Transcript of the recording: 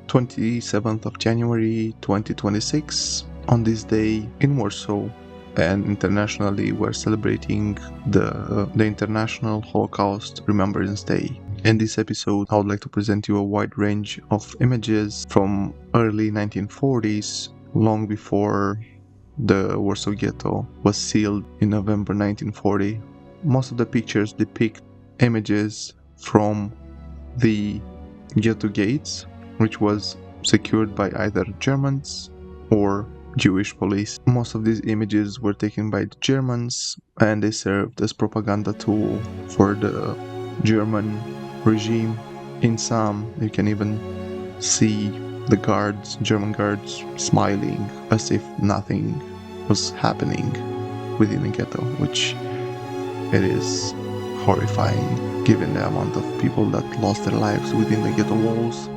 27th of January 2026. On this day in Warsaw and internationally, we're celebrating the International Holocaust Remembrance Day. In this episode, I would like to present you a wide range of images from early 1940s, long before the Warsaw Ghetto was sealed in November 1940. Most of the pictures depict images from the ghetto gates, which was secured by either Germans or Jewish police. Most of these images were taken by the Germans, and they served as propaganda tool for the German regime. In some, you can even see the guards, German guards, smiling as if nothing was happening within the ghetto, which it is horrifying given the amount of people that lost their lives within the ghetto walls.